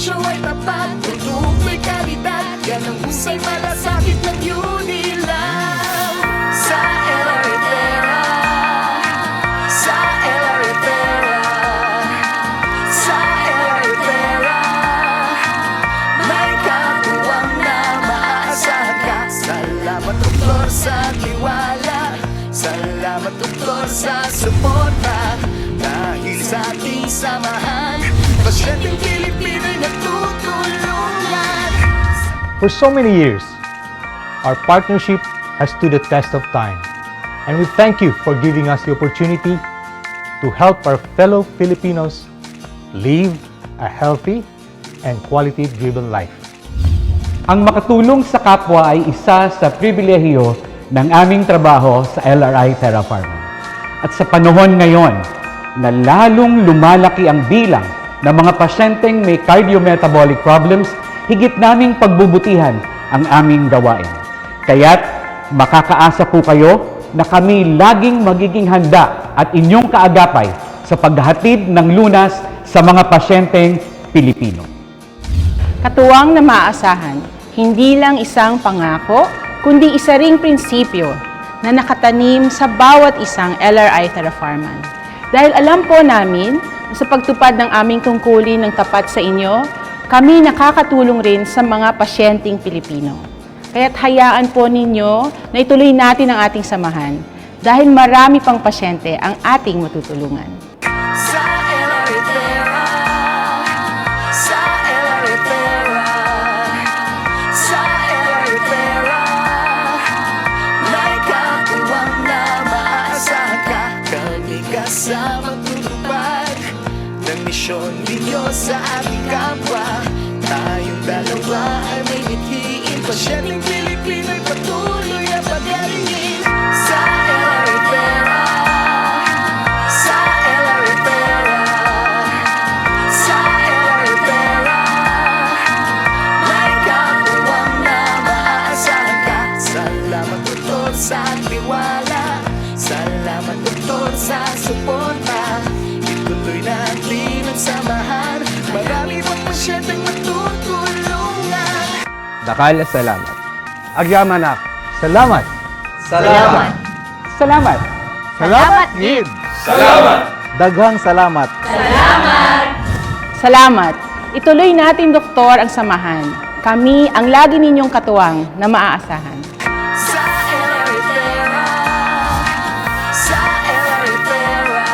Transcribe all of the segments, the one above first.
presyo ay tapat, produkto'y kalidad, yan ang husay malasakit ng Unilam. Sa LRI Thera, sa LRI Thera, sa LRI Thera, may katuwang na maaasahan ka. Salamat doktor sa tiwala, salamat doktor sa suporta. Dahil sa ating samahan, pasyenteng Pilipino'y nagtutulungan. For so many years, our partnership has stood the test of time, and we thank you for giving us the opportunity to help our fellow Filipinos live a healthy and quality-driven life. Ang makatulong sa kapwa ay isa sa pribilehiyo ng aming trabaho sa LRI Therapharma. At sa panahon ngayon na lalong lumalaki ang bilang ng mga pasyenteng may cardiometabolic problems, higit naming pagbubutihan ang aming gawain. Kaya't makakaasa po kayo na kami laging magiging handa at inyong kaagapay sa paghahatid ng lunas sa mga pasyenteng Pilipino. Katuwang na maaasahan, hindi lang isang pangako, kundi isa ring prinsipyo na nakatanim sa bawat isang LRI Therapharman. Dahil alam po namin na sa pagtupad ng aming tungkulin ng tapat sa inyo, kami nakakatulong rin sa mga pasyenteng Pilipino. Kaya't hayaan po ninyo na ituloy natin ang ating samahan dahil marami pang pasyente ang ating matutulungan. Sa LRI Thera, sa LRI Thera, sa LRI Thera, may katuwang na maaasahan ka. Kami kasama tutupad ng misyon ninyo sa ating kapwa. Tayong dalawa ay may mithiin, pasyenteng Pilipino'y patuloy ang pagalingin. Sa LRI Thera, sa LRI Thera, sa LRI Thera, may katuwang na maaasahan ka. Salamat doktor sa tiwala, salamat doktor sa suporta. Ituloy natin ang samahan, marami pang pasyenteng matutulungan. Dakal salamat. Agyamanak, salamat! Salamat. Salamat! Salamat, Gid! Daghang salamat. Salamat! Ituloy natin, Doktor, ang samahan. Kami ang lagi ninyong katuwang na maaasahan. Sa LRI Thera, sa LRI Thera,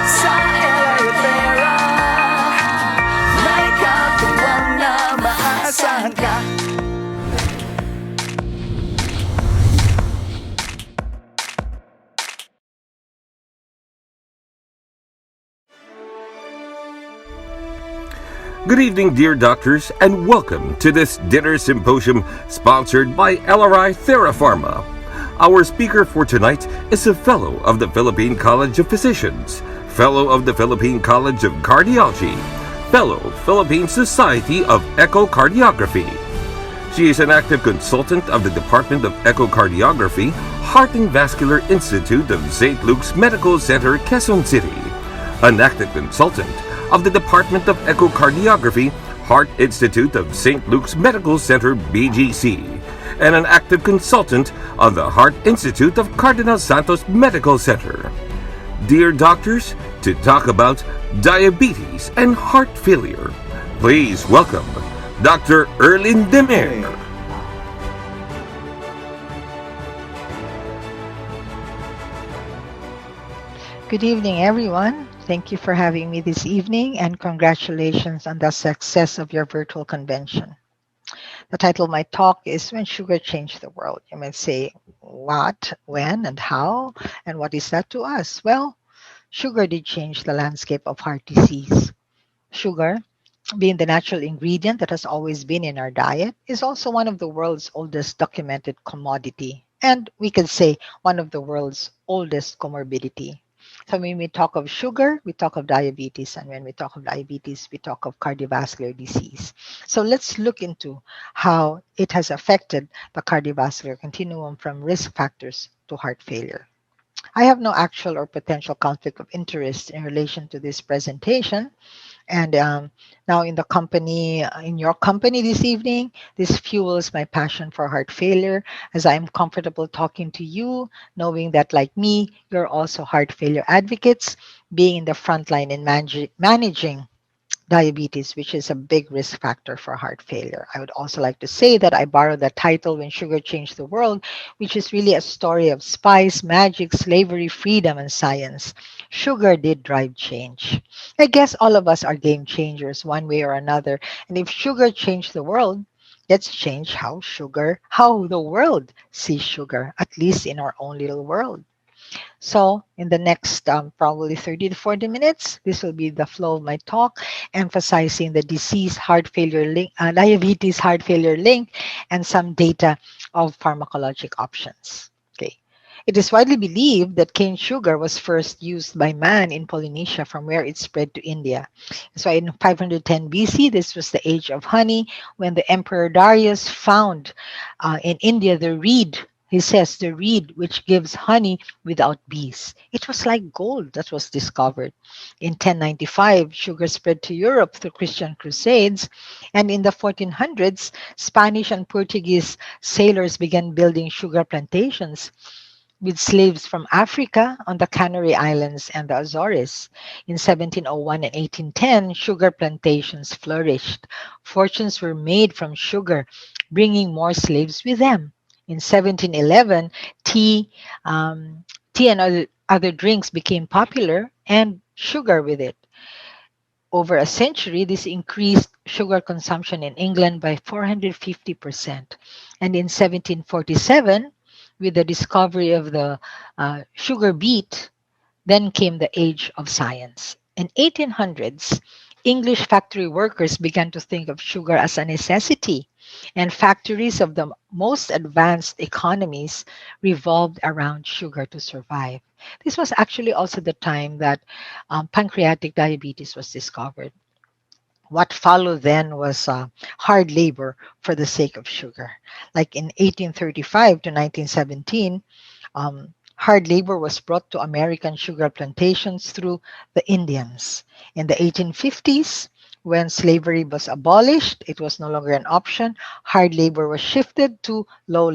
sa LRI Thera, may katuwang na maaasahan ka. Good evening, dear doctors, and welcome to this dinner symposium sponsored by LRI Therapharma. Our speaker for tonight is a fellow of the Philippine College of Physicians, fellow of the Philippine College of Cardiology, fellow Philippine Society of Echocardiography. She is an active consultant of the Department of Echocardiography, Heart and Vascular Institute of St. Luke's Medical Center, Quezon City, an active consultant of the Department of Echocardiography, Heart Institute of St. Luke's Medical Center, BGC, and an active consultant of the Heart Institute of Cardinal Santos Medical Center. Dear doctors, to talk about diabetes and heart failure, please welcome Dr. Erlyn Demerre. Good evening, everyone. Thank you for having me this evening, and congratulations on the success of your virtual convention. The title of my talk is When Sugar Changed the World. You might say, what, when, and how, and what is that to us? Well, sugar did change the landscape of heart disease. Sugar, being the natural ingredient that has always been in our diet, is also one of the world's oldest documented commodity, and we could say one of the world's oldest comorbidity. So when we talk of sugar, we talk of diabetes. And when we talk of diabetes, we talk of cardiovascular disease. So let's look into how it has affected the cardiovascular continuum from risk factors to heart failure. I have no actual or potential conflict of interest in relation to this presentation. And now in the company, in your company this evening, this fuels my passion for heart failure as I'm comfortable talking to you, knowing that, like me, you're also heart failure advocates, being in the front line in managing diabetes, which is a big risk factor for heart failure. I would also like to say that I borrowed the title When Sugar Changed the World, which is really a story of spice, magic, slavery, freedom, and science. Sugar did drive change. I guess all of us are game changers one way or another. And if sugar changed the world, let's change how the world sees sugar, at least in our own little world. So, in the next probably 30 to 40 minutes, this will be the flow of my talk, emphasizing the disease heart failure link, diabetes heart failure link, and some data of pharmacologic options. Okay. It is widely believed that cane sugar was first used by man in Polynesia, from where it spread to India. So in 510 BC, this was the age of honey, when the Emperor Darius found in India the reed. He says the reed which gives honey without bees. It was like gold that was discovered. In 1095, sugar spread to Europe through Christian crusades, and in the 1400s, Spanish and Portuguese sailors began building sugar plantations with slaves from Africa on the Canary Islands and the Azores. In 1701 and 1810, sugar plantations flourished. Fortunes were made from sugar, bringing more slaves with them. In 1711, um, tea and other drinks became popular, and sugar with it. Over a century, this increased sugar consumption in England by 450%. And in 1747, with the discovery of the sugar beet, then came the age of science. In 1800s, English factory workers began to think of sugar as a necessity, and factories of the most advanced economies revolved around sugar to survive. This was actually also the time that pancreatic diabetes was discovered. What followed then was hard labor for the sake of sugar. Like in 1835 to 1917, hard labor was brought to American sugar plantations through the Indians. In the 1850s, when slavery was abolished, it was no longer an option. Hard labor was shifted to low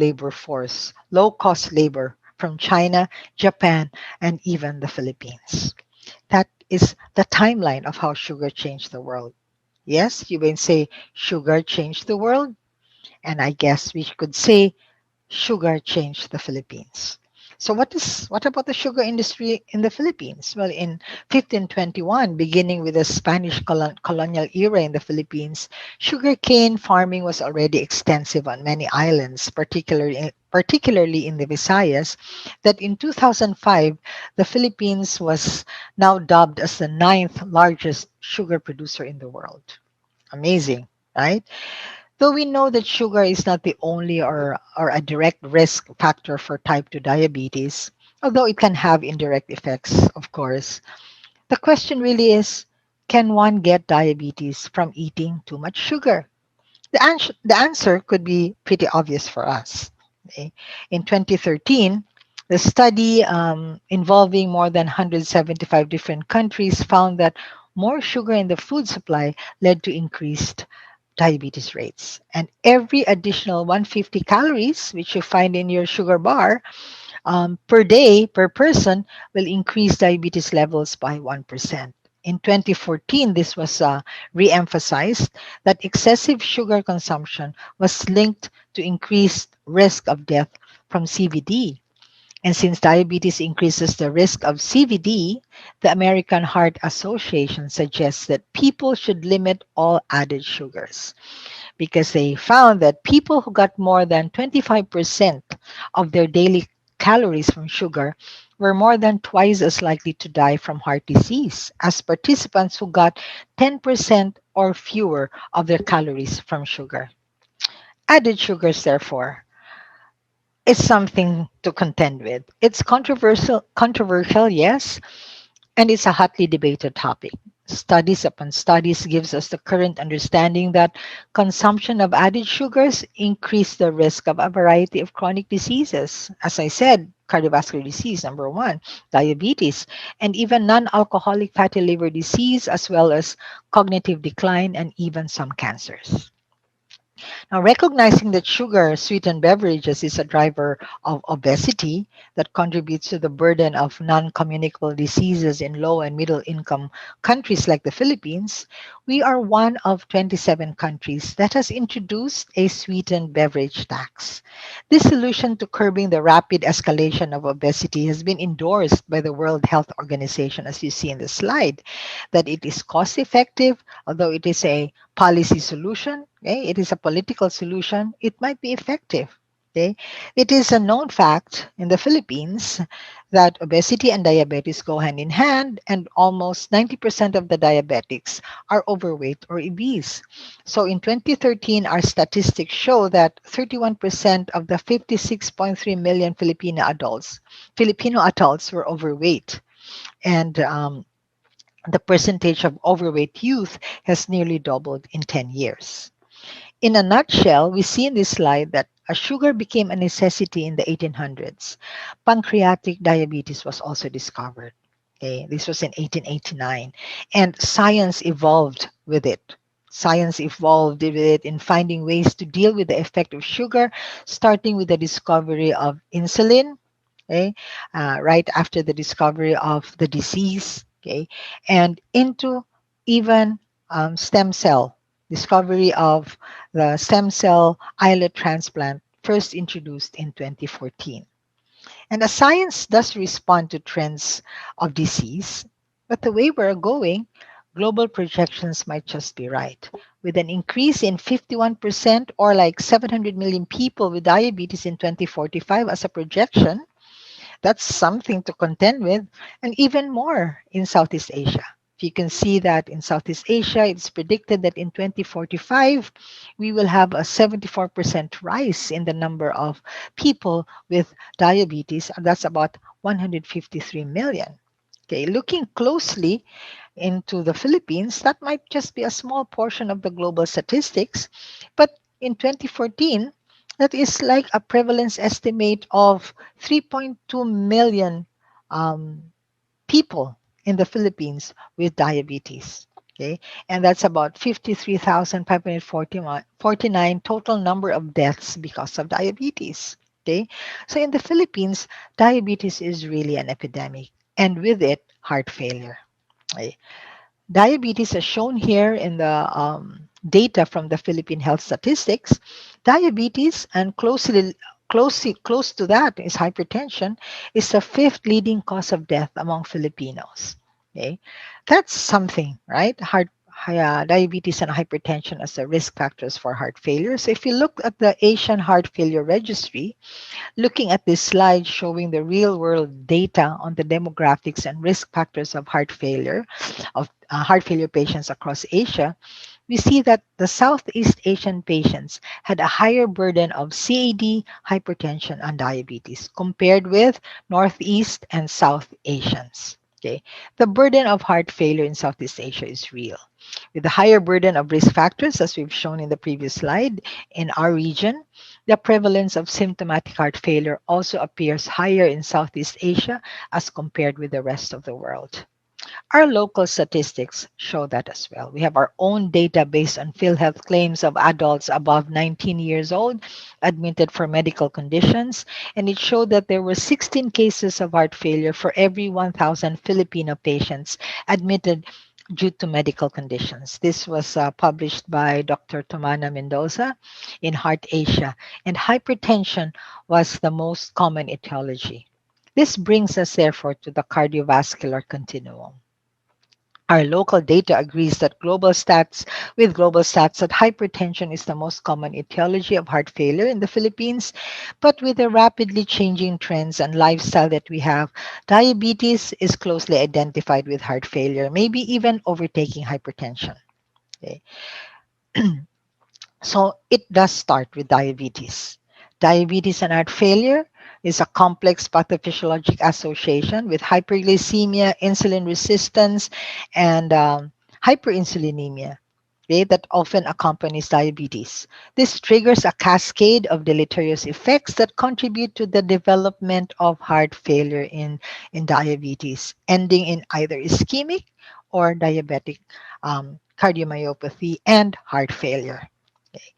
cost labor from China, Japan, and even the Philippines. That is the timeline of how sugar changed the world. Yes, you may say sugar changed the world, and I guess we could say sugar changed the Philippines. So what about the sugar industry in the Philippines? Well, in 1521, beginning with the Spanish colonial era in the Philippines, sugarcane farming was already extensive on many islands, particularly in the Visayas, that in 2005, the Philippines was now dubbed as the ninth largest sugar producer in the world. Amazing, right? Though we know that sugar is not the only or a direct risk factor for type 2 diabetes, although it can have indirect effects, of course, the question really is, can one get diabetes from eating too much sugar? The answer could be pretty obvious for us. Okay? In 2013, the study involving more than 175 different countries found that more sugar in the food supply led to increased diabetes rates. And every additional 150 calories, which you find in your sugar bar, per day, per person, will increase diabetes levels by 1%. In 2014, this was re-emphasized that excessive sugar consumption was linked to increased risk of death from CVD. And since diabetes increases the risk of CVD, the American Heart Association suggests that people should limit all added sugars because they found that people who got more than 25% of their daily calories from sugar were more than twice as likely to die from heart disease as participants who got 10% or fewer of their calories from sugar. Added sugars, therefore, is something to contend with. It's controversial, yes, and it's a hotly debated topic. Studies upon studies gives us the current understanding that consumption of added sugars increase the risk of a variety of chronic diseases. As I said, cardiovascular disease, number one, diabetes, and even non-alcoholic fatty liver disease, as well as cognitive decline and even some cancers. Now, recognizing that sugar sweetened beverages is a driver of obesity that contributes to the burden of non communicable diseases in low and middle income countries like the Philippines, we are one of 27 countries that has introduced a sweetened beverage tax. This solution to curbing the rapid escalation of obesity has been endorsed by the World Health Organization, as you see in the slide, that it is cost effective, although it is a policy solution, okay, it is a political solution, it might be effective. Okay? It is a known fact in the Philippines that obesity and diabetes go hand in hand, and almost 90% of the diabetics are overweight or obese. So in 2013, our statistics show that 31% of the 56.3 million Filipino adults were overweight. And the percentage of overweight youth has nearly doubled in 10 years. In a nutshell, we see in this slide that as sugar became a necessity in the 1800s, pancreatic diabetes was also discovered. Okay, this was in 1889, and science evolved with it. Science evolved with it in finding ways to deal with the effect of sugar, starting with the discovery of insulin, okay, right after the discovery of the disease, okay, and into even stem cell discovery of the stem cell islet transplant first introduced in 2014. And as science does respond to trends of disease, but the way we're going, global projections might just be right. With an increase in 51% or like 700 million people with diabetes in 2045 as a projection, that's something to contend with, and even more in Southeast Asia. You can see that in Southeast Asia, it's predicted that in 2045, we will have a 74% rise in the number of people with diabetes, and that's about 153 million. Okay, looking closely into the Philippines, that might just be a small portion of the global statistics, but in 2014, that is like a prevalence estimate of 3.2 million people in the Philippines with diabetes. Okay, and that's about 53,549 total number of deaths because of diabetes. Okay, so in the Philippines, diabetes is really an epidemic, and with it, heart failure. Okay. Diabetes, as shown here in the data from the Philippine Health Statistics, diabetes and close to that is hypertension, is the fifth leading cause of death among Filipinos. Okay, that's something, right? Diabetes and hypertension as the risk factors for heart failure. So if you look at the Asian Heart Failure Registry, looking at this slide showing the real world data on the demographics and risk factors of heart failure patients across Asia, we see that the Southeast Asian patients had a higher burden of CAD, hypertension, and diabetes compared with Northeast and South Asians. Okay, the burden of heart failure in Southeast Asia is real. With the higher burden of risk factors, as we've shown in the previous slide, in our region, the prevalence of symptomatic heart failure also appears higher in Southeast Asia as compared with the rest of the world. Our local statistics show that as well. We have our own data based on PhilHealth claims of adults above 19 years old admitted for medical conditions, and it showed that there were 16 cases of heart failure for every 1,000 Filipino patients admitted due to medical conditions. This was published by Dr. Tomana Mendoza in Heart Asia, and hypertension was the most common etiology. This brings us, therefore, to the cardiovascular continuum. Our local data agrees that global stats that hypertension is the most common etiology of heart failure in the Philippines, but with the rapidly changing trends and lifestyle that we have, diabetes is closely identified with heart failure, maybe even overtaking hypertension. Okay. So it does start with diabetes. Diabetes and heart failure is a complex pathophysiologic association with hyperglycemia, insulin resistance, and hyperinsulinemia, okay, that often accompanies diabetes. This triggers a cascade of deleterious effects that contribute to the development of heart failure in diabetes, ending in either ischemic or diabetic cardiomyopathy and heart failure. Okay.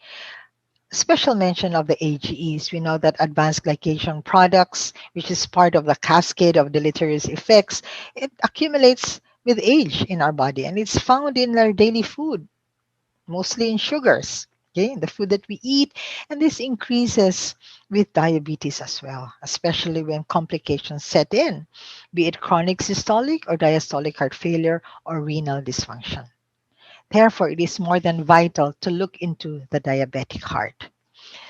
Special mention of the AGEs. We know that advanced glycation products, which is part of the cascade of deleterious effects, it accumulates with age in our body and it's found in our daily food, mostly in sugars, okay, in the food that we eat. And this increases with diabetes as well, especially when complications set in, be it chronic systolic or diastolic heart failure or renal dysfunction. Therefore, it is more than vital to look into the diabetic heart,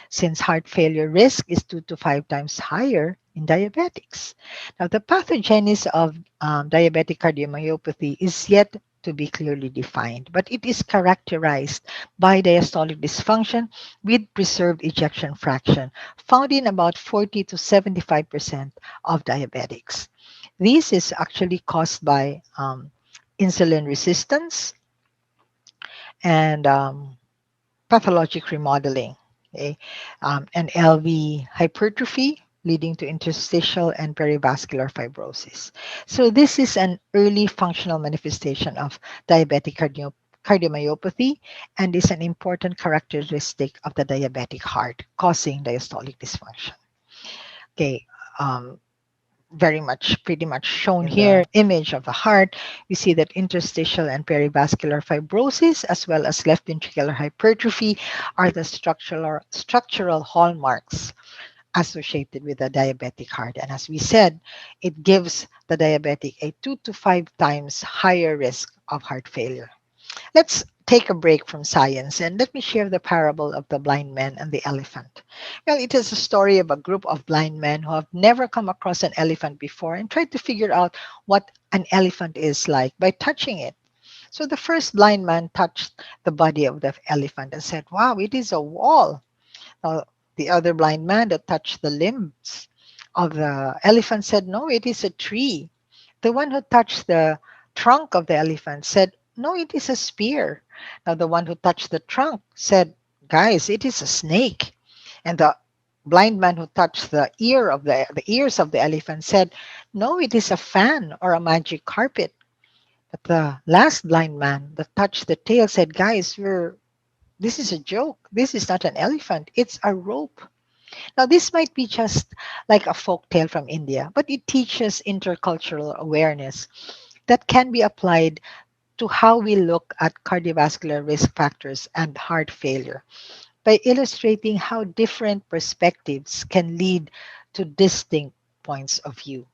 since heart failure risk is 2 to 5 times higher in diabetics. Now, the pathogenesis of diabetic cardiomyopathy is yet to be clearly defined, but it is characterized by diastolic dysfunction with preserved ejection fraction, found in about 40 to 75% of diabetics. This is actually caused by insulin resistance and pathologic remodeling, okay, and LV hypertrophy leading to interstitial and perivascular fibrosis. So this is an early functional manifestation of diabetic cardiomyopathy and is an important characteristic of the diabetic heart causing diastolic dysfunction. Okay, um, very much pretty much shown here image of the heart. We see that interstitial and perivascular fibrosis as well as left ventricular hypertrophy are the structural hallmarks associated with the diabetic heart. And as we said, it gives the diabetic a 2 to 5 times higher risk of heart failure. Let's take a break from science and let me share the parable of the blind man and the elephant. Well, it is a story of a group of blind men who have never come across an elephant before and tried to figure out what an elephant is like by touching it. So the first blind man touched the body of the elephant and said, "Wow, it is a wall." Now, the other blind man that touched the limbs of the elephant said, "No, it is a tree." The one who touched the trunk of the elephant said, "No, it is a spear." Now, the one who touched the trunk said, "Guys, it is a snake." And the blind man who touched the ears of the elephant said, "No, it is a fan or a magic carpet." But the last blind man that touched the tail said, "Guys, this is a joke. This is not an elephant. It's a rope." Now, this might be just like a folk tale from India, but it teaches intercultural awareness that can be applied to how we look at cardiovascular risk factors and heart failure by illustrating how different perspectives can lead to distinct points of view.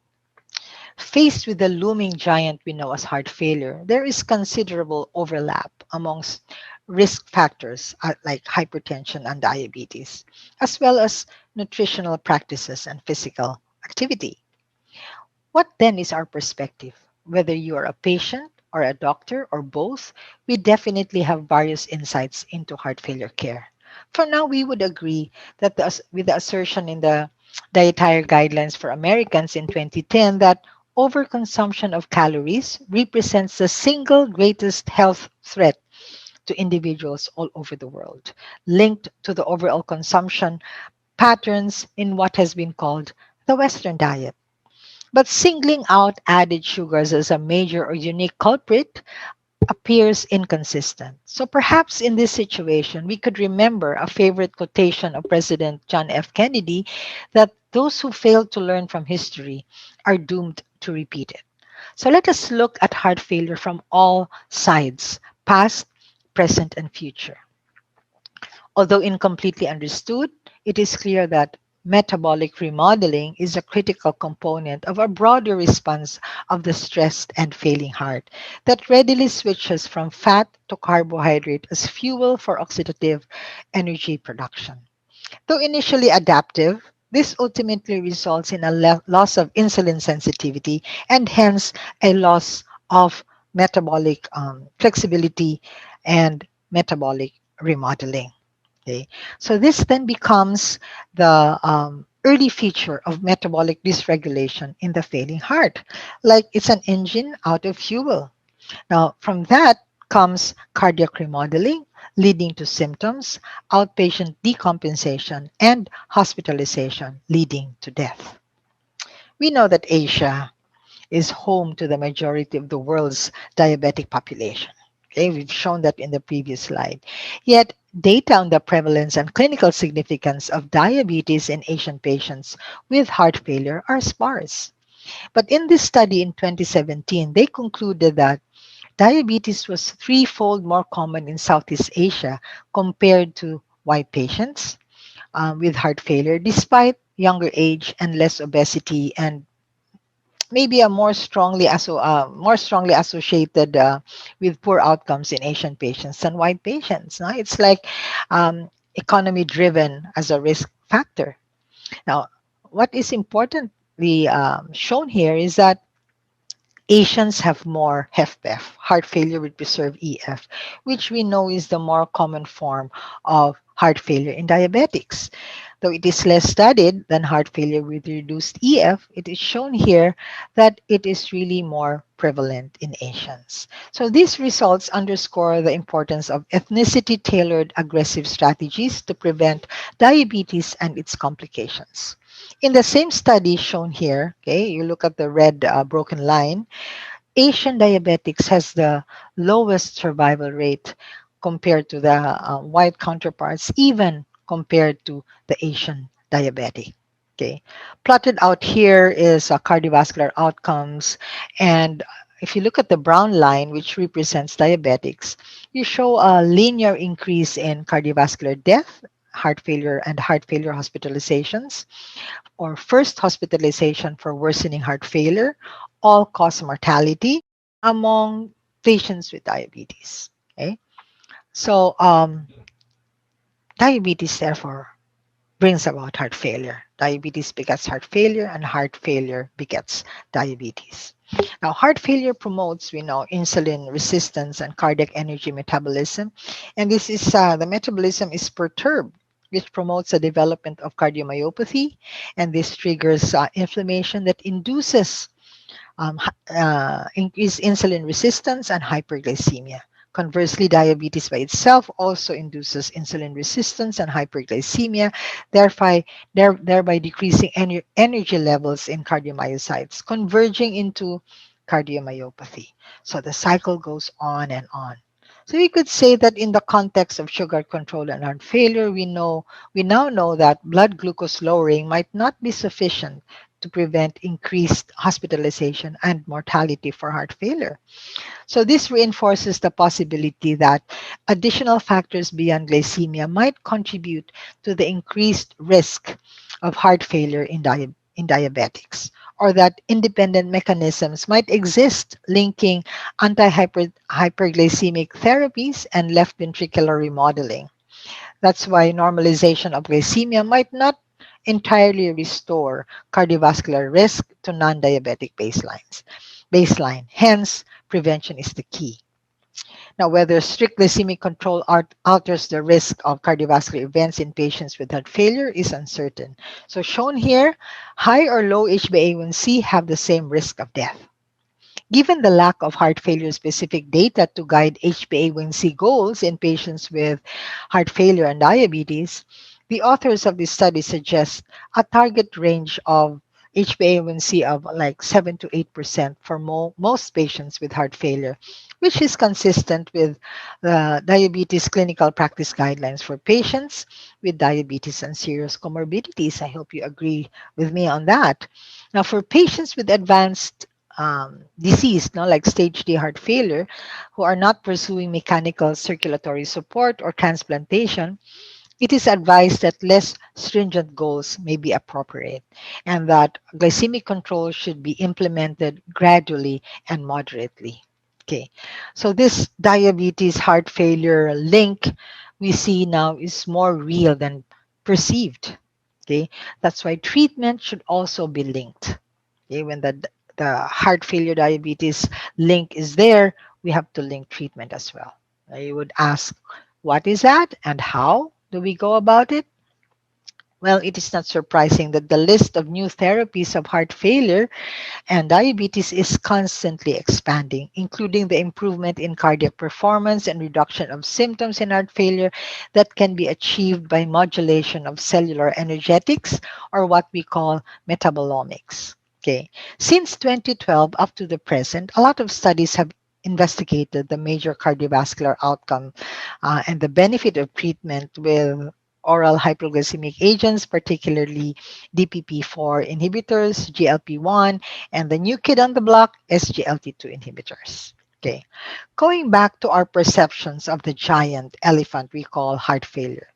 Faced with the looming giant we know as heart failure, there is considerable overlap amongst risk factors like hypertension and diabetes, as well as nutritional practices and physical activity. What then is our perspective? Whether you are a patient or a doctor or both, we definitely have various insights into heart failure care. For now, we would agree that with the assertion in the dietary guidelines for Americans in 2010 that overconsumption of calories represents the single greatest health threat to individuals all over the world, linked to the overall consumption patterns in what has been called the Western diet. But singling out added sugars as a major or unique culprit appears inconsistent. So perhaps in this situation, we could remember a favorite quotation of President John F. Kennedy that those who fail to learn from history are doomed to repeat it. So let us look at heart failure from all sides, past, present, and future. Although incompletely understood, it is clear that metabolic remodeling is a critical component of a broader response of the stressed and failing heart that readily switches from fat to carbohydrate as fuel for oxidative energy production. Though initially adaptive, this ultimately results in a loss of insulin sensitivity and hence a loss of metabolic flexibility and metabolic remodeling. Okay, so this then becomes the early feature of metabolic dysregulation in the failing heart, like it's an engine out of fuel. Now, from that comes cardiac remodeling, leading to symptoms, outpatient decompensation, and hospitalization, leading to death. We know that Asia is home to the majority of the world's diabetic population. Okay, we've shown that in the previous slide. Yet, data on the prevalence and clinical significance of diabetes in Asian patients with heart failure are sparse. But in this study in 2017, they concluded that diabetes was threefold more common in Southeast Asia compared to white patients with heart failure, despite younger age and less obesity and maybe a more strongly associated with poor outcomes in Asian patients than white patients. No? It's like economy driven as a risk factor. Now, what is importantly shown here is that Asians have more HFpEF, heart failure with preserved EF, which we know is the more common form of heart failure in diabetics. Though it is less studied than heart failure with reduced EF, it is shown here that it is really more prevalent in Asians. So these results underscore the importance of ethnicity tailored aggressive strategies to prevent diabetes and its complications. In the same study shown here, okay, you look at the red broken line, Asian diabetics has the lowest survival rate compared to the white counterparts, even compared to the Asian diabetic. Okay, plotted out here is cardiovascular outcomes, and if you look at the brown line, which represents diabetics, you show a linear increase in cardiovascular death, heart failure hospitalizations, or first hospitalization for worsening heart failure, all cause mortality among patients with diabetes. Okay, so diabetes therefore brings about heart failure. Diabetes begets heart failure, and heart failure begets diabetes. Now, heart failure promotes, we know, insulin resistance and cardiac energy metabolism, and this is the metabolism is perturbed, which promotes the development of cardiomyopathy, and this triggers inflammation that induces increased insulin resistance and hyperglycemia. Conversely, diabetes by itself also induces insulin resistance and hyperglycemia, thereby decreasing energy levels in cardiomyocytes, converging into cardiomyopathy. So the cycle goes on and on. So we could say that in the context of sugar control and heart failure, we now know that blood glucose lowering might not be sufficient to prevent increased hospitalization and mortality for heart failure. So this reinforces the possibility that additional factors beyond glycemia might contribute to the increased risk of heart failure in diabetics, or that independent mechanisms might exist linking anti-hyperglycemic therapies and left ventricular remodeling. That's why normalization of glycemia might not entirely restore cardiovascular risk to non-diabetic baseline. Hence, prevention is the key. Now, whether strict glycemic control alters the risk of cardiovascular events in patients with heart failure is uncertain. So shown here, high or low HbA1c have the same risk of death. Given the lack of heart failure specific data to guide HbA1c goals in patients with heart failure and diabetes, the authors of this study suggest a target range of HbA1c of like 7 to 8% for most patients with heart failure, which is consistent with the diabetes clinical practice guidelines for patients with diabetes and serious comorbidities. I hope you agree with me on that. Now, for patients with advanced disease, no, like stage D heart failure, who are not pursuing mechanical circulatory support or transplantation, it is advised that less stringent goals may be appropriate and that glycemic control should be implemented gradually and moderately. Okay, so this diabetes heart failure link we see now is more real than perceived. Okay, that's why treatment should also be linked. Okay, when the heart failure diabetes link is there, we have to link treatment as well. You would ask, what is that and how do we go about it? Well, it is not surprising that the list of new therapies of heart failure and diabetes is constantly expanding, including the improvement in cardiac performance and reduction of symptoms in heart failure that can be achieved by modulation of cellular energetics, or what we call metabolomics. Okay. Since 2012 up to the present, a lot of studies have investigated the major cardiovascular outcome and the benefit of treatment with oral hypoglycemic agents, particularly DPP-4 inhibitors, GLP-1, and the new kid on the block, SGLT2 inhibitors. Okay, going back to our perceptions of the giant elephant we call heart failure,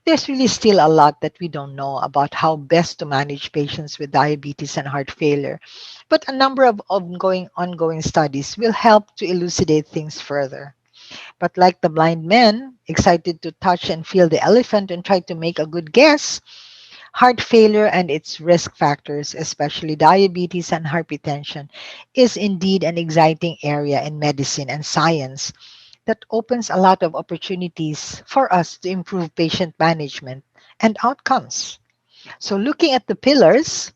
there's really still a lot that we don't know about how best to manage patients with diabetes and heart failure. But a number of ongoing studies will help to elucidate things further. But like the blind man, excited to touch and feel the elephant and try to make a good guess, heart failure and its risk factors, especially diabetes and hypertension, is indeed an exciting area in medicine and science that opens a lot of opportunities for us to improve patient management and outcomes. So, looking at the pillars,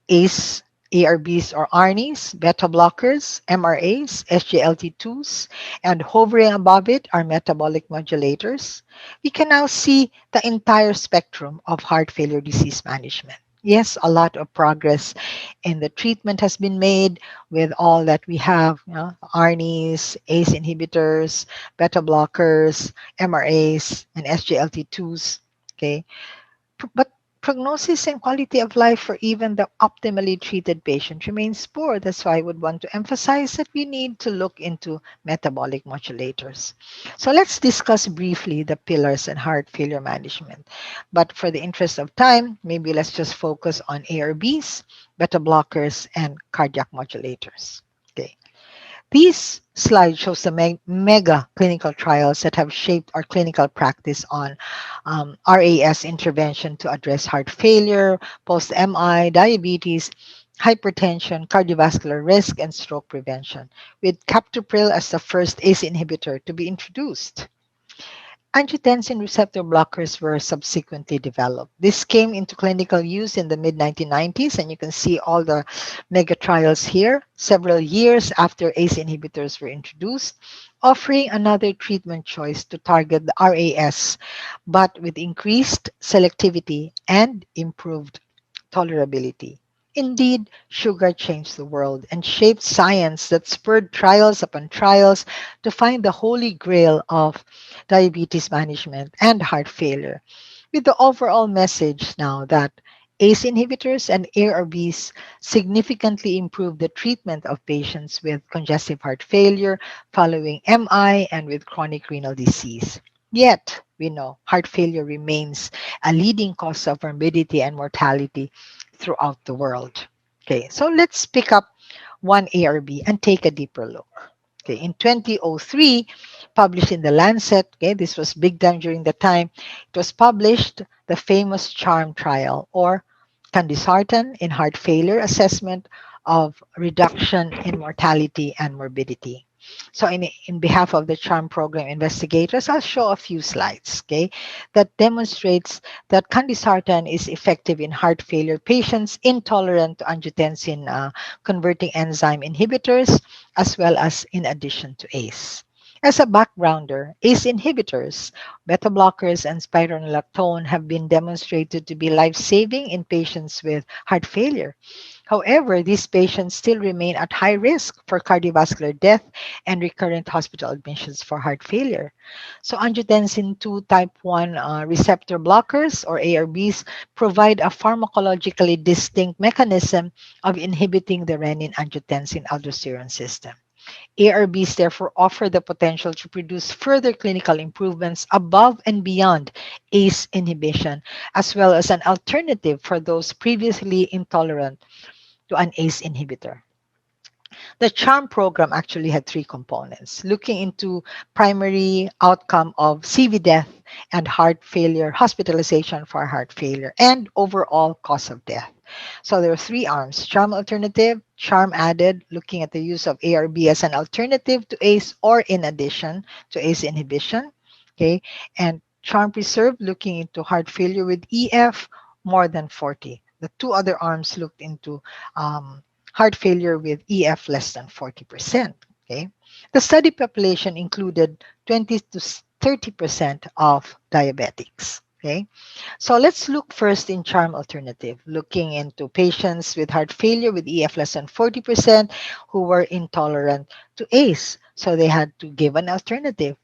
ACE, ARBs or ARNIs, beta blockers, MRAs, SGLT2s, and hovering above it are metabolic modulators. We can now see the entire spectrum of heart failure disease management. Yes, a lot of progress in the treatment has been made with all that we have, ARNIs, ACE inhibitors, beta blockers, MRAs, and SGLT2s. Okay, but prognosis and quality of life for even the optimally treated patient remains poor. That's why I would want to emphasize that we need to look into metabolic modulators. So let's discuss briefly the pillars in heart failure management. But for the interest of time, maybe let's just focus on ARBs, beta blockers, and cardiac modulators. Okay. This slide shows the mega clinical trials that have shaped our clinical practice on RAS intervention to address heart failure, post MI, diabetes, hypertension, cardiovascular risk, and stroke prevention, with captopril as the first ACE inhibitor to be introduced. Angiotensin receptor blockers were subsequently developed. This came into clinical use in the mid 1990s, and you can see all the mega trials here, several years after ACE inhibitors were introduced, offering another treatment choice to target the RAS, but with increased selectivity and improved tolerability. Indeed, sugar changed the world and shaped science that spurred trials upon trials to find the holy grail of diabetes management and heart failure, with the overall message now that ACE inhibitors and ARBs significantly improve the treatment of patients with congestive heart failure following MI and with chronic renal disease. Yet, we know heart failure remains a leading cause of morbidity and mortality throughout the world. Okay, so let's pick up one ARB and take a deeper look. Okay, in 2003, published in the Lancet, okay, this was big time during the time, it was published the famous CHARM trial, or Candesartan in heart failure assessment of reduction in mortality and morbidity. So in behalf of the CHARM program investigators, I'll show a few slides, okay, that demonstrates that Candesartan is effective in heart failure patients intolerant to angiotensin converting enzyme inhibitors, as well as in addition to ACE. As a backgrounder, ACE inhibitors, beta blockers, and spironolactone have been demonstrated to be life-saving in patients with heart failure. However, these patients still remain at high risk for cardiovascular death and recurrent hospital admissions for heart failure. So, angiotensin 2 type 1 receptor blockers, or ARBs, provide a pharmacologically distinct mechanism of inhibiting the renin angiotensin aldosterone system. ARBs therefore offer the potential to produce further clinical improvements above and beyond ACE inhibition, as well as an alternative for those previously intolerant to an ACE inhibitor. The CHARM program actually had three components, looking into primary outcome of CV death and heart failure, hospitalization for heart failure, and overall cause of death. So there are three arms: CHARM alternative, CHARM added, looking at the use of ARB as an alternative to ACE or in addition to ACE inhibition, okay, and Charm Preserve looking into heart failure with EF more than 40. The two other arms looked into heart failure with EF less than 40%. Okay. The study population included 20 to 30% of diabetics. Okay. So let's look first in charm alternative, looking into patients with heart failure with EF less than 40% who were intolerant to ACE. So they had to give an alternative.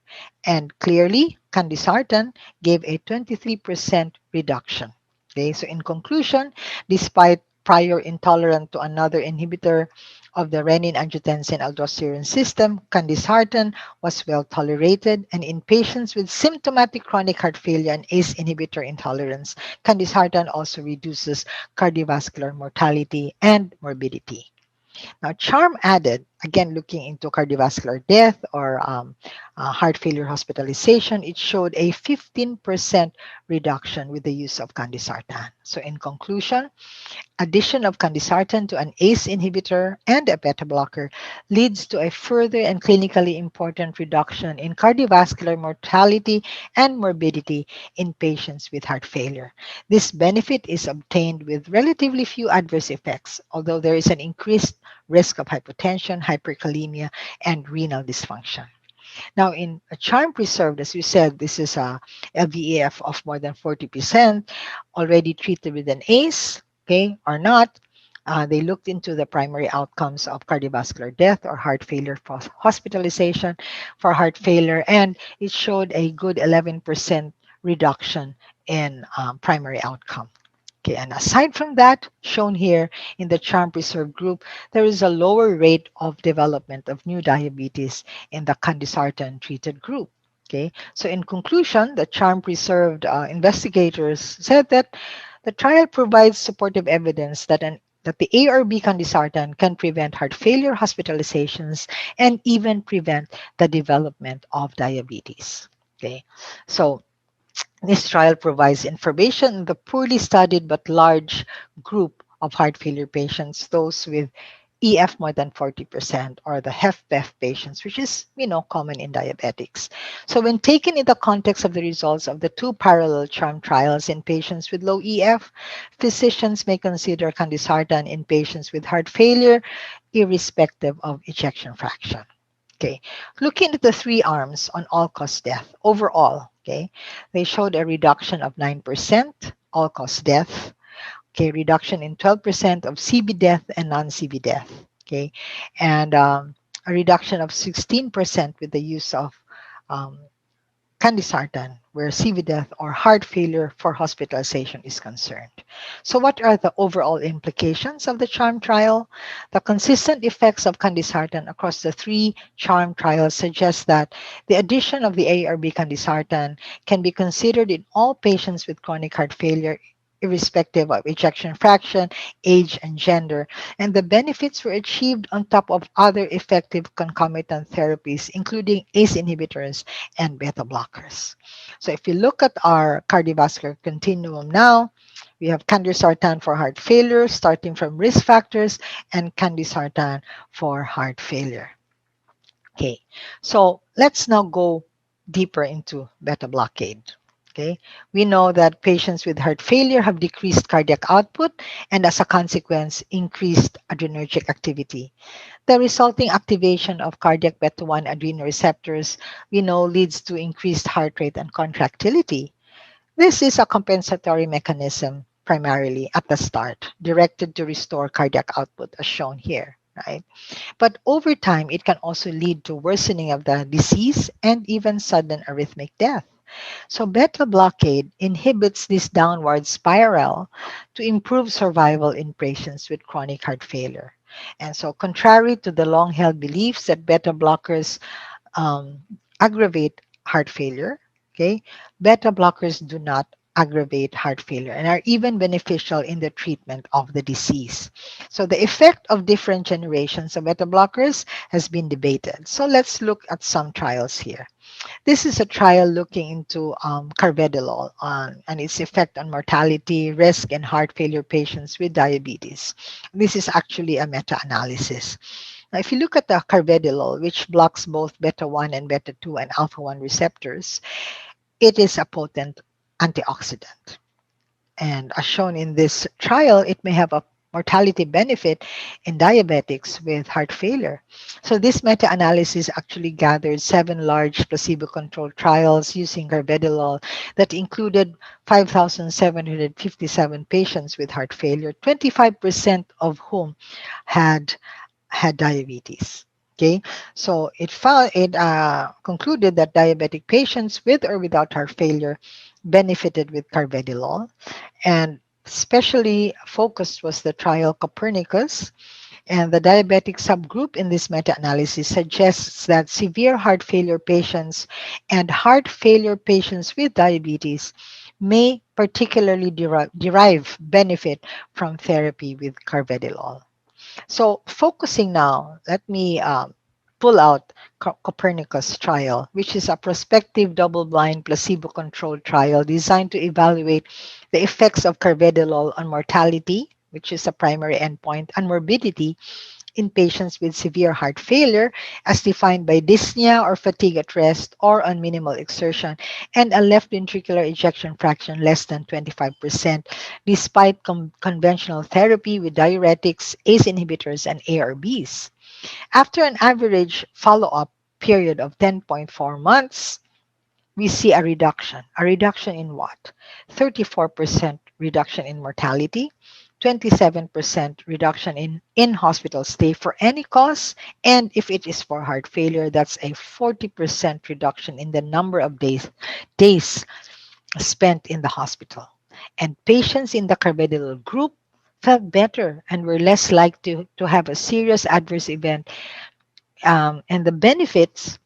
And clearly, candesartan gave a 23% reduction. Okay, so in conclusion, despite prior intolerance to another inhibitor of the renin-angiotensin-aldosterone system, candesartan was well tolerated, and in patients with symptomatic chronic heart failure and ACE inhibitor intolerance, candesartan also reduces cardiovascular mortality and morbidity. Now, CHARM added, again looking into cardiovascular death or heart failure hospitalization, it showed a 15% reduction with the use of candesartan. So, in conclusion, addition of candesartan to an ACE inhibitor and a beta blocker leads to a further and clinically important reduction in cardiovascular mortality and morbidity in patients with heart failure. This benefit is obtained with relatively few adverse effects, although there is an increased risk of hypotension, hyperkalemia, and renal dysfunction. Now, in a charm preserved, as you said, this is a LVEF of more than 40% already treated with an ACE, okay, or not. They looked into the primary outcomes of cardiovascular death or heart failure for hospitalization for heart failure, and it showed a good 11% reduction in primary outcome. Okay, and aside from that, shown here in the charm preserved group, there is a lower rate of development of new diabetes in the candesartan treated group. Okay, so in conclusion, the charm preserved investigators said that the trial provides supportive evidence that the ARB candesartan can prevent heart failure hospitalizations and even prevent the development of diabetes. Okay, so this trial provides information on the poorly studied but large group of heart failure patients, those with EF more than 40% or the HFpEF patients, which is, common in diabetics. So when taken in the context of the results of the two parallel CHARM trials in patients with low EF, physicians may consider candesartan in patients with heart failure irrespective of ejection fraction. Okay, looking at the three arms on all-cause death overall, okay, they showed a reduction of 9% all-cause death, okay, reduction in 12% of CB death and non-CB death, okay, and a reduction of 16% with the use of um, candesartan, where CV death or heart failure for hospitalization is concerned. So what are the overall implications of the CHARM trial? The consistent effects of candesartan across the three CHARM trials suggest that the addition of the ARB candesartan can be considered in all patients with chronic heart failure irrespective of ejection fraction, age, and gender, and the benefits were achieved on top of other effective concomitant therapies, including ACE inhibitors and beta blockers. So if you look at our cardiovascular continuum now, we have candesartan for heart failure, starting from risk factors, and candesartan for heart failure. Okay, so let's now go deeper into beta blockade. Okay, we know that patients with heart failure have decreased cardiac output and as a consequence, increased adrenergic activity. The resulting activation of cardiac beta 1 adrenoreceptors we know leads to increased heart rate and contractility. This is a compensatory mechanism primarily at the start, directed to restore cardiac output as shown here, right? But over time, it can also lead to worsening of the disease and even sudden arrhythmic death. So beta blockade inhibits this downward spiral to improve survival in patients with chronic heart failure. And so contrary to the long-held beliefs that beta blockers um, aggravate heart failure, okay, beta blockers do not aggravate heart failure and are even beneficial in the treatment of the disease. So the effect of different generations of beta blockers has been debated. So let's look at some trials here. This is a trial looking into carvedilol and its effect on mortality, risk, and heart failure patients with diabetes. This is actually a meta-analysis. Now, if you look at the carvedilol, which blocks both beta 1 and beta 2 and alpha 1 receptors, it is a potent antioxidant. And as shown in this trial, it may have a mortality benefit in diabetics with heart failure. So this meta-analysis actually gathered 7 large placebo-controlled trials using carvedilol that included 5,757 patients with heart failure, 25% of whom had diabetes. Okay, so it concluded that diabetic patients with or without heart failure benefited with carvedilol, and especially focused was the trial Copernicus. And the diabetic subgroup in this meta-analysis suggests that severe heart failure patients and heart failure patients with diabetes may particularly derive benefit from therapy with carvedilol. So focusing now, let me pull out Copernicus trial, which is a prospective double-blind placebo-controlled trial designed to evaluate the effects of carvedilol on mortality, which is a primary endpoint, and morbidity in patients with severe heart failure as defined by dyspnea or fatigue at rest or on minimal exertion, and a left ventricular ejection fraction less than 25% despite conventional therapy with diuretics, ACE inhibitors, and ARBs. After an average follow-up period of 10.4 months, we see a reduction. A reduction in what? 34% reduction in mortality, 27% reduction in in-hospital stay for any cause, and if it is for heart failure, that's a 40% reduction in the number of days spent in the hospital. And patients in the carvedilol group felt better and were less likely to have a serious adverse event. And the benefits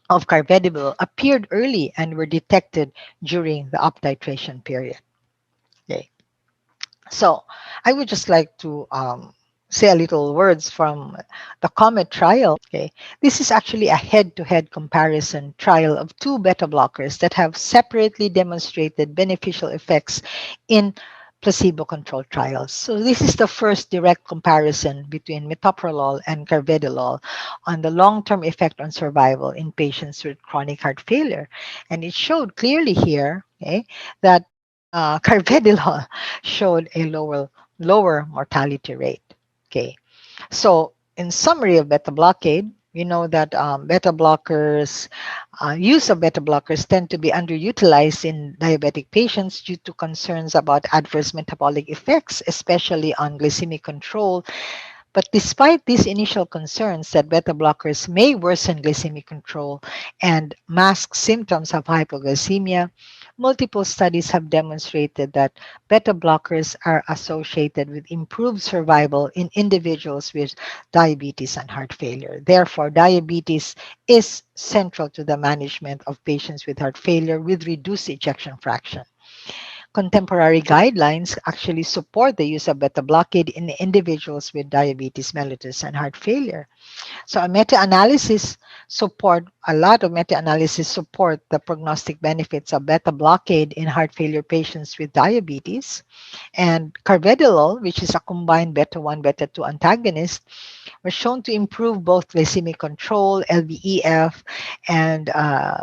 of carvedilol appeared early and were detected during the up titration period. Okay. So I would just like to say a little words from the COMET trial. Okay. This is actually a head-to-head comparison trial of two beta blockers that have separately demonstrated beneficial effects in placebo-controlled trials. So this is the first direct comparison between metoprolol and carvedilol on the long-term effect on survival in patients with chronic heart failure. And it showed clearly here, okay, that carvedilol showed a lower mortality rate. Okay, so in summary of beta blockade, we know that use of beta blockers tend to be underutilized in diabetic patients due to concerns about adverse metabolic effects, especially on glycemic control. But despite these initial concerns that beta blockers may worsen glycemic control and mask symptoms of hypoglycemia, multiple studies have demonstrated that beta blockers are associated with improved survival in individuals with diabetes and heart failure. Therefore, diabetes is central to the management of patients with heart failure with reduced ejection fraction. Contemporary guidelines actually support the use of beta blockade in individuals with diabetes mellitus and heart failure. So a lot of meta-analysis support the prognostic benefits of beta blockade in heart failure patients with diabetes. And carvedilol, which is a combined beta-1, beta-2 antagonist, was shown to improve both glycemic control, LVEF, and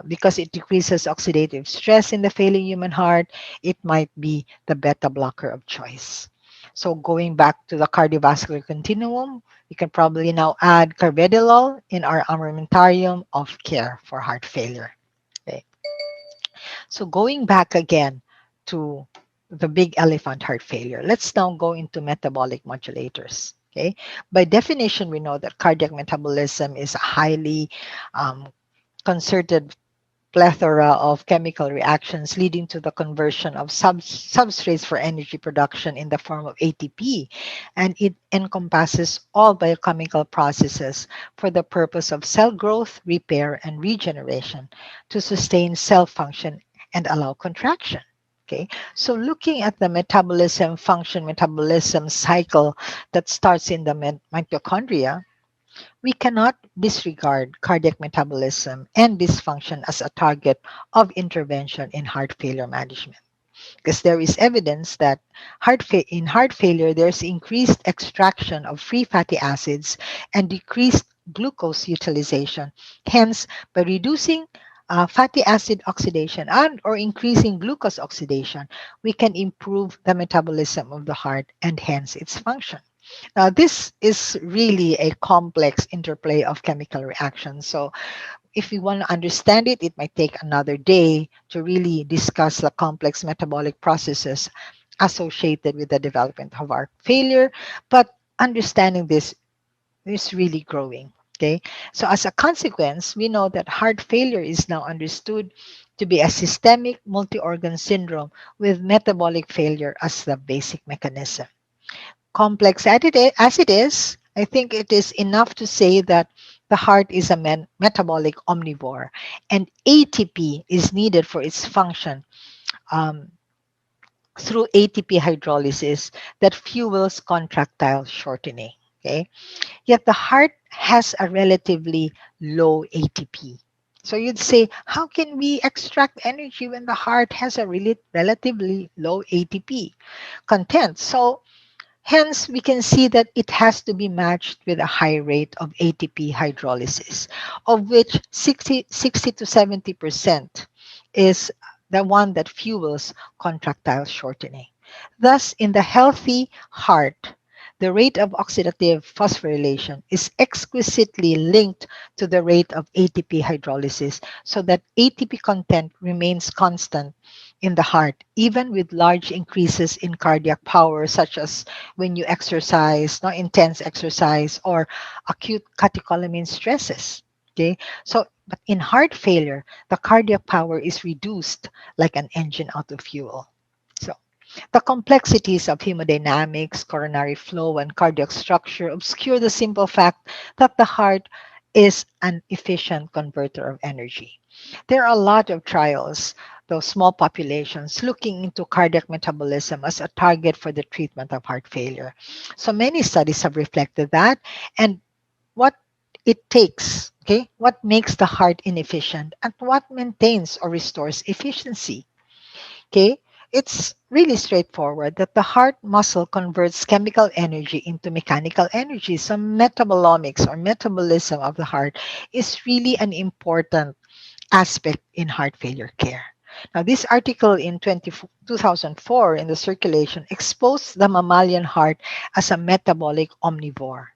because it decreases oxidative stress in the failing human heart, it might be the beta blocker of choice. So going back to the cardiovascular continuum, we can probably now add carvedilol in our armamentarium of care for heart failure. Okay. So going back again to the big elephant, heart failure, let's now go into metabolic modulators. Okay. By definition, we know that cardiac metabolism is a highly concerted plethora of chemical reactions leading to the conversion of substrates for energy production in the form of ATP. And it encompasses all biochemical processes for the purpose of cell growth, repair, and regeneration to sustain cell function and allow contraction. Okay, so looking at the metabolism cycle that starts in the mitochondria, we cannot disregard cardiac metabolism and dysfunction as a target of intervention in heart failure management. Because there is evidence that in heart failure, there's increased extraction of free fatty acids and decreased glucose utilization. Hence, by reducing fatty acid oxidation and or increasing glucose oxidation, we can improve the metabolism of the heart and hence its function. Now, this is really a complex interplay of chemical reactions. So, if we want to understand it, it might take another day to really discuss the complex metabolic processes associated with the development of heart failure. But understanding this is really growing. Okay, so as a consequence, we know that heart failure is now understood to be a systemic multi organ syndrome with metabolic failure as the basic mechanism. Complex as it is, I think it is enough to say that the heart is a metabolic omnivore, and ATP is needed for its function um, through ATP hydrolysis that fuels contractile shortening. Okay, yet the heart has a relatively low ATP. So you'd say, how can we extract energy when the heart has a really relatively low ATP content? So hence, we can see that it has to be matched with a high rate of ATP hydrolysis, of which 60 to 70% is the one that fuels contractile shortening. Thus, in the healthy heart, the rate of oxidative phosphorylation is exquisitely linked to the rate of ATP hydrolysis so that ATP content remains constant in the heart, even with large increases in cardiac power, such as when you exercise, no intense exercise, or acute catecholamine stresses. Okay, so but in heart failure, the cardiac power is reduced like an engine out of fuel. So the complexities of hemodynamics, coronary flow, and cardiac structure obscure the simple fact that the heart is an efficient converter of energy. There are a lot of trials, those small populations, looking into cardiac metabolism as a target for the treatment of heart failure. So many studies have reflected that and what it takes, okay, what makes the heart inefficient and what maintains or restores efficiency. Okay, it's really straightforward that the heart muscle converts chemical energy into mechanical energy. So metabolomics or metabolism of the heart is really an important aspect in heart failure care. Now, this article in 2004 in the circulation exposed the mammalian heart as a metabolic omnivore.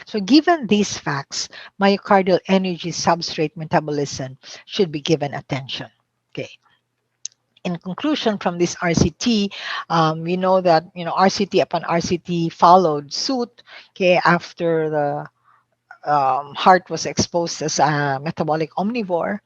So, given these facts, myocardial energy substrate metabolism should be given attention. Okay. In conclusion from this RCT, we know that RCT upon RCT followed suit. Okay, after the heart was exposed as a metabolic omnivore,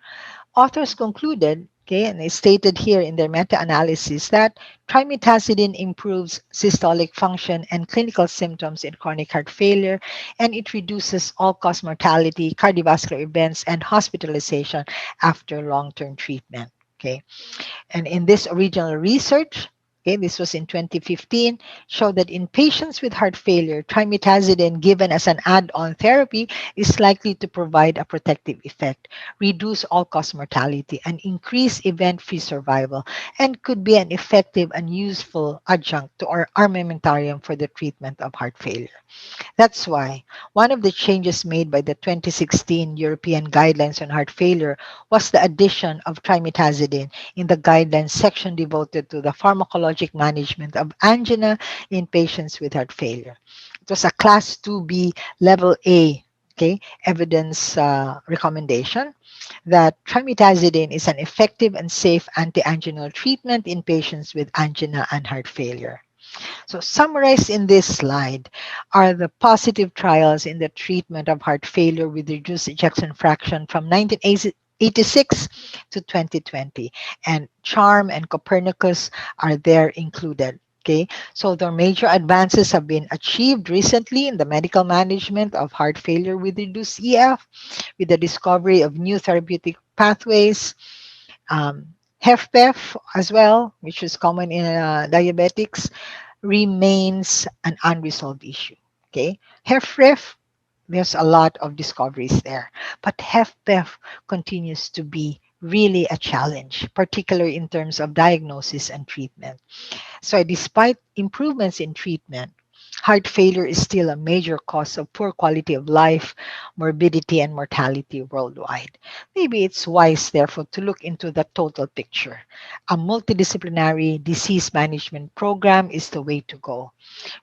authors concluded, okay, and they stated here in their meta-analysis that trimetazidine improves systolic function and clinical symptoms in chronic heart failure, and it reduces all-cause mortality, cardiovascular events, and hospitalization after long-term treatment. Okay. And in this original research, okay, this was in 2015, showed that in patients with heart failure, trimetazidine given as an add-on therapy is likely to provide a protective effect, reduce all-cause mortality, and increase event-free survival, and could be an effective and useful adjunct to our armamentarium for the treatment of heart failure. That's why one of the changes made by the 2016 European Guidelines on Heart Failure was the addition of trimetazidine in the guidelines section devoted to the pharmacologic management of angina in patients with heart failure. It was a class 2B level A, okay, evidence recommendation that trimetazidine is an effective and safe antianginal treatment in patients with angina and heart failure. So summarized in this slide are the positive trials in the treatment of heart failure with reduced ejection fraction from 1986 to 2020. And CHARM and Copernicus are there included. Okay, so the major advances have been achieved recently in the medical management of heart failure with reduced EF, with the discovery of new therapeutic pathways, HFpEF as well, which is common in diabetics, remains an unresolved issue. Okay, HFrEF, there's a lot of discoveries there, but HFpEF continues to be really a challenge, particularly in terms of diagnosis and treatment. So despite improvements in treatment, Heart failure is still a major cause of poor quality of life, morbidity, and mortality worldwide. Maybe it's wise, therefore, to look into the total picture. A multidisciplinary disease management program is the way to go,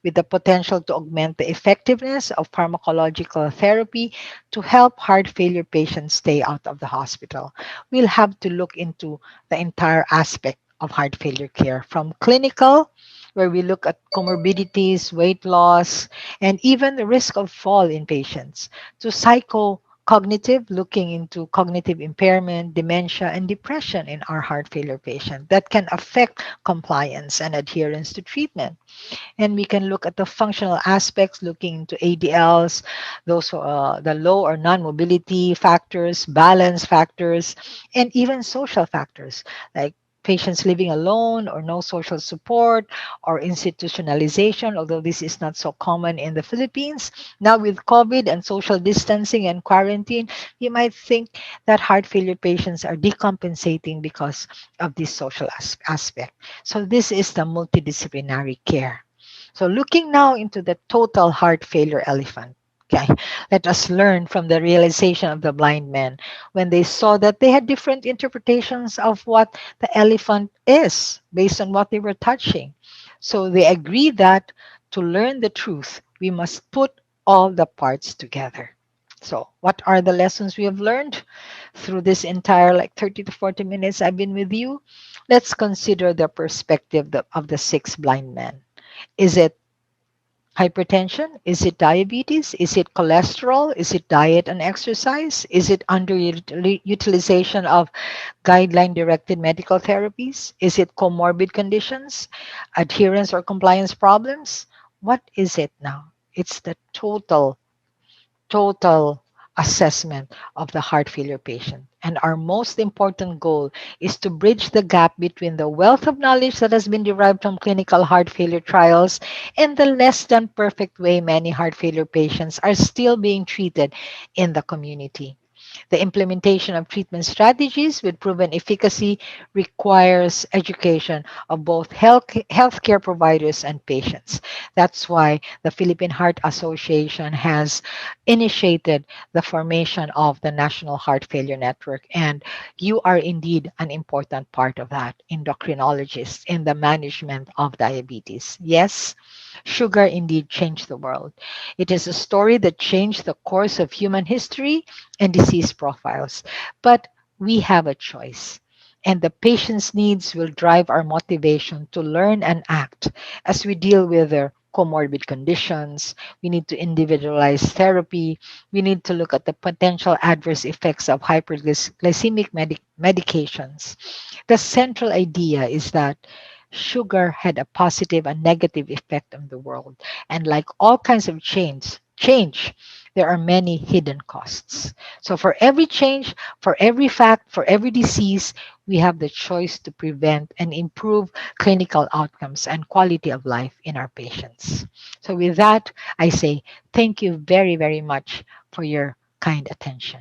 with the potential to augment the effectiveness of pharmacological therapy to help heart failure patients stay out of the hospital. We'll have to look into the entire aspect of heart failure care, from clinical, where we look at comorbidities, weight loss, and even the risk of fall in patients, to psychocognitive, looking into cognitive impairment, dementia, and depression in our heart failure patient that can affect compliance and adherence to treatment. And we can look at the functional aspects, looking into ADLs, those the low or non-mobility factors, balance factors, and even social factors like patients living alone or no social support or institutionalization, although this is not so common in the Philippines. Now with COVID and social distancing and quarantine, you might think that heart failure patients are decompensating because of this social aspect. So this is the multidisciplinary care. So looking now into the total heart failure elephant. Okay, let us learn from the realization of the blind men when they saw that they had different interpretations of what the elephant is based on what they were touching. So they agreed that to learn the truth, we must put all the parts together. So, what are the lessons we have learned through this entire like 30 to 40 minutes I've been with you? Let's consider the perspective of the six blind men. Is it hypertension? Is it diabetes? Is it cholesterol? Is it diet and exercise? Is it underutilization of guideline directed medical therapies? Is it comorbid conditions, adherence or compliance problems? What is it now? It's the total assessment of the heart failure patient. And our most important goal is to bridge the gap between the wealth of knowledge that has been derived from clinical heart failure trials and the less than perfect way many heart failure patients are still being treated in the community. The implementation of treatment strategies with proven efficacy requires education of both healthcare providers and patients. That's why the Philippine Heart Association has initiated the formation of the National Heart Failure Network. And you are indeed an important part of that, endocrinologists in the management of diabetes. Yes, sugar indeed changed the world. It is a story that changed the course of human history and disease profiles. But we have a choice. And the patient's needs will drive our motivation to learn and act as we deal with their comorbid conditions. We need to individualize therapy. We need to look at the potential adverse effects of hyperglycemic medications. The central idea is that sugar had a positive and negative effect on the world. And like all kinds of change, there are many hidden costs. So for every change, for every fact, for every disease, we have the choice to prevent and improve clinical outcomes and quality of life in our patients. So with that, I say thank you very, very much for your kind attention.